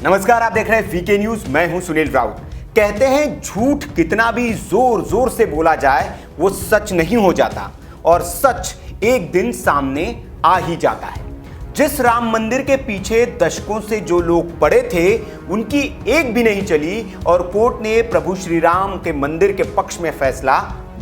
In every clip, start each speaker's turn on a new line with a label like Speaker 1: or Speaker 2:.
Speaker 1: नमस्कार, आप देख रहे हैं वीके न्यूज। मैं हूं सुनील राउत। कहते हैं झूठ कितना भी जोर जोर से बोला जाए वो सच नहीं हो जाता, और सच एक दिन सामने आ ही जाता है। जिस राम मंदिर के पीछे दशकों से जो लोग पड़े थे उनकी एक भी नहीं चली, और कोर्ट ने प्रभु श्री राम के मंदिर के पक्ष में फैसला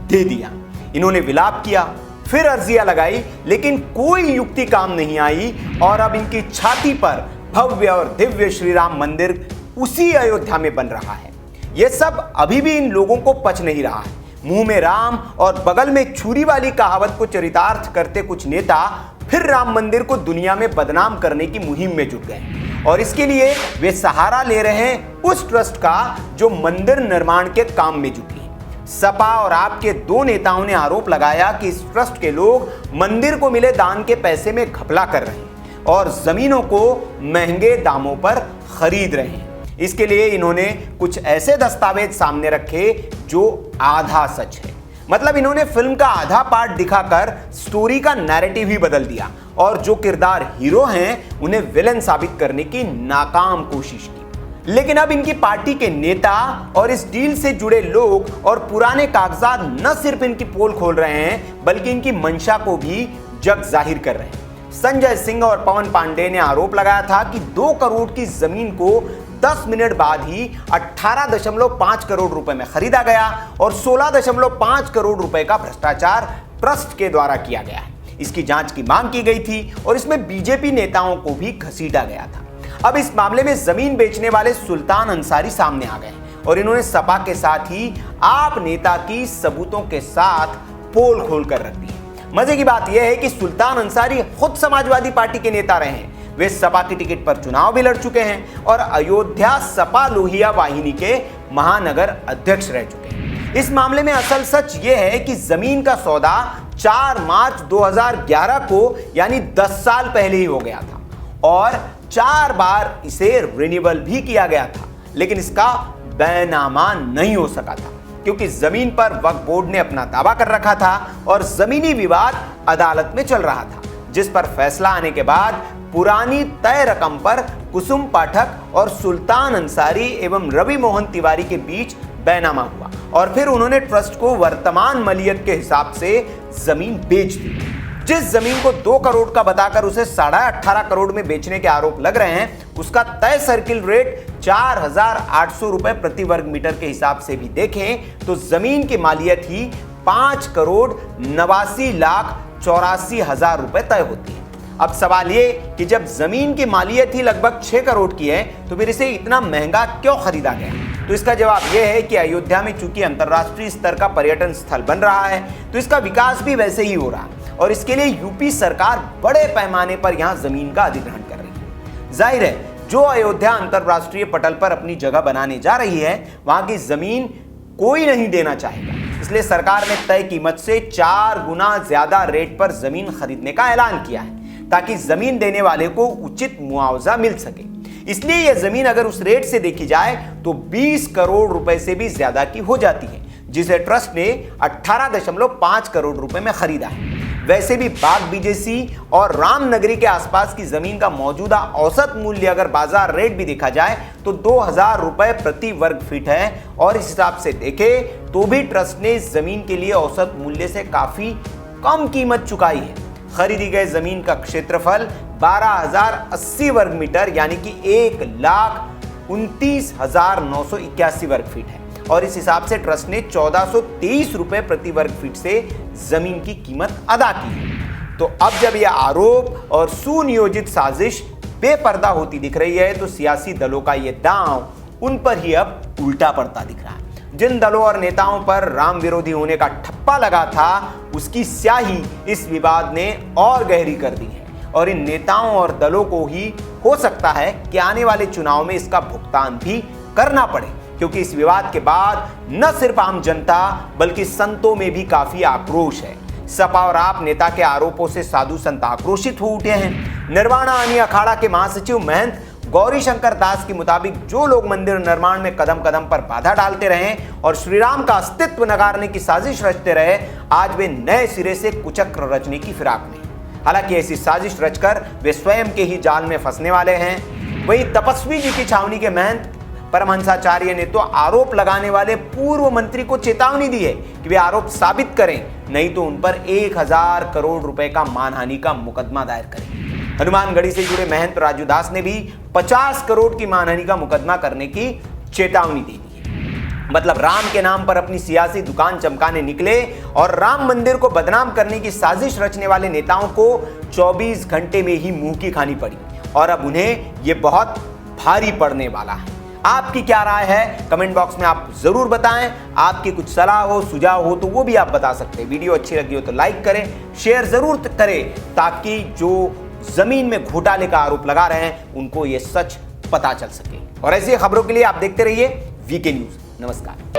Speaker 1: दे दिया। इन्होंने विलाप किया, फिर अर्जियां लगाई, लेकिन कोई युक्ति काम नहीं आई, और अब इनकी छाती पर भव्य और दिव्य श्री राम मंदिर उसी अयोध्या में बन रहा है। यह सब अभी भी इन लोगों को पच नहीं रहा है। मुंह में राम और बगल में छुरी वाली कहावत को चरितार्थ करते कुछ नेता फिर राम मंदिर को दुनिया में बदनाम करने की मुहिम में जुट गए, और इसके लिए वे सहारा ले रहे हैं उस ट्रस्ट का जो मंदिर निर्माण के काम में जुटी है। सपा और आप के दो नेताओं ने आरोप लगाया कि इस ट्रस्ट के लोग मंदिर को मिले दान के पैसे में घपला कर रहे हैं और जमीनों को महंगे दामों पर खरीद रहे हैं। इसके लिए इन्होंने कुछ ऐसे दस्तावेज सामने रखे जो आधा सच है। मतलब इन्होंने फिल्म का आधा पार्ट दिखाकर स्टोरी का नैरेटिव ही बदल दिया, और जो किरदार हीरो हैं उन्हें विलेन साबित करने की नाकाम कोशिश की। लेकिन अब इनकी पार्टी के नेता और इस डील से जुड़े लोग और पुराने कागजात न सिर्फ इनकी पोल खोल रहे हैं, बल्कि इनकी मंशा को भी जग जाहिर कर रहे हैं। संजय सिंह और पवन पांडे ने आरोप लगाया था कि 2 करोड़ की जमीन को 10 मिनट बाद ही 18.5 करोड़ रुपए में खरीदा गया, और 16.5 करोड़ रुपए का भ्रष्टाचार ट्रस्ट के द्वारा किया गया है। इसकी जांच की मांग की गई थी, और इसमें बीजेपी नेताओं को भी घसीटा गया था। अब इस मामले में जमीन बेचने वाले सुल्तान अंसारी सामने आ गए, और इन्होंने सपा के साथ ही आप नेता की सबूतों के साथ पोल खोल कर रख दी। मजे की बात यह है कि सुल्तान अंसारी खुद समाजवादी पार्टी के नेता रहे हैं। वे सपा की टिकट पर चुनाव भी लड़ चुके हैं, और अयोध्या सपा लोहिया वाहिनी के महानगर अध्यक्ष रह चुके हैं। इस मामले में असल सच यह है कि जमीन का सौदा 4 मार्च 2011 को, यानी 10 साल पहले ही हो गया था, और 4 बार इसे रिन्यूअल भी किया गया था, लेकिन इसका बैनामा नहीं हो सका था, क्योंकि जमीन पर वक्फ बोर्ड ने अपना दावा कर रखा था और जमीनी विवाद अदालत में चल रहा था, जिस पर फैसला आने के बाद पुरानी तय रकम पर कुसुम पाठक और सुल्तान अंसारी एवं रवि मोहन तिवारी के बीच बैनामा हुआ, और फिर उन्होंने ट्रस्ट को वर्तमान मलियत के हिसाब से जमीन बेच दी। जिस जमीन को 2 करोड़ का बताकर उसे 18.5 करोड़ में बेचने के आरोप लग रहे हैं, उसका तय सर्किल रेट 4,800 रुपए प्रति वर्ग मीटर के हिसाब से भी देखें तो जमीन की मालियत ही 5,89,84,000 रुपए तय होती है। अब सवाल ये कि जब जमीन की मालियत ही लगभग 6 करोड़ की है, तो फिर इसे इतना महंगा क्यों खरीदा गया? तो इसका जवाब यह है कि अयोध्या में चूंकि अंतर्राष्ट्रीय स्तर का पर्यटन स्थल बन रहा है, तो इसका विकास भी वैसे ही हो रहा है, और इसके लिए यूपी सरकार बड़े पैमाने पर यहां जमीन का अधिग्रहण कर रही है। जाहिर है, जो अयोध्या अंतर्राष्ट्रीय पटल पर अपनी जगह बनाने जा रही है, वहां की जमीन कोई नहीं देना चाहेगा। इसलिए सरकार ने तय कीमत से 4 गुना ज्यादा रेट पर जमीन खरीदने का ऐलान किया है, ताकि जमीन देने वाले को उचित मुआवजा मिल सके। इसलिए यह जमीन अगर उस रेट से देखी जाए तो 20 करोड़ रुपए से भी ज्यादा की हो जाती है, जिसे ट्रस्ट ने 18.5 करोड़ रुपए में खरीदा है। वैसे भी बाग बीजेसी और रामनगरी के आसपास की जमीन का मौजूदा औसत मूल्य अगर बाजार रेट भी देखा जाए तो 2,000 रुपए प्रति वर्ग फीट है, और इस हिसाब से देखें तो भी ट्रस्ट ने इस जमीन के लिए औसत मूल्य से काफी कम कीमत चुकाई है। खरीदी गई जमीन का क्षेत्रफल 12,080 वर्ग मीटर, यानी कि 1,29,981 वर्ग फीट है, और इस हिसाब से ट्रस्ट ने 1423 रुपए प्रति वर्ग फीट से जमीन की कीमत अदा की है। तो अब जब यह आरोप और सुनियोजित साजिश बेपर्दा होती दिख रही है, तो सियासी दलों का यह दांव उन पर ही अब उल्टा पड़ता दिख रहा है। जिन दलों और नेताओं पर राम विरोधी होने का ठप्पा लगा था, उसकी स्याही इस विवाद ने और गहरी कर दी है, और इन नेताओं और दलों को ही हो सकता है कि आने वाले चुनाव में इसका भुगतान भी करना पड़े, क्योंकि इस विवाद के बाद न सिर्फ आम जनता बल्कि संतों में भी काफी आक्रोश है। सपा और आप नेता के आरोपों से साधु संत आक्रोशित हो उठे हैं। निर्वाणा आनी अखाड़ा के महासचिव महंत गौरी शंकर दास के मुताबिक जो लोग मंदिर निर्माण में कदम कदम पर बाधा डालते रहे और श्री राम का अस्तित्व नकारने की साजिश रचते रहे, आज वे नए सिरे से कुचक्र रचने की फिराक में। हालांकि ऐसी साजिश रचकर वे स्वयं के ही जाल में फंसने वाले हैं। वहीं तपस्वी जी की छावनी के महंत परमहंसाचार्य ने तो आरोप लगाने वाले पूर्व मंत्री को चेतावनी दी है कि वे आरोप साबित करें, नहीं तो उन पर 1000 करोड़ रुपए का मानहानि का मुकदमा दायर करें। हनुमानगढ़ी से जुड़े महंत राजू दास ने भी 50 करोड़ की मानहानि का मुकदमा करने की चेतावनी दी है। मतलब राम के नाम पर अपनी सियासी दुकान चमकाने निकले और राम मंदिर को बदनाम करने की साजिश रचने वाले नेताओं को 24 घंटे में ही मुंह की खानी पड़ी और अब उन्हें यह बहुत भारी पड़ने वाला है। आपकी क्या राय है कमेंट बॉक्स में आप जरूर बताएं। आपकी कुछ सलाह हो सुझाव हो तो वो भी आप बता सकते हैं। वीडियो अच्छी लगी हो तो लाइक करें, शेयर जरूर करें ताकि जो जमीन में घोटाले का आरोप लगा रहे हैं उनको ये सच पता चल सके। और ऐसी खबरों के लिए आप देखते रहिए वीके न्यूज। नमस्कार।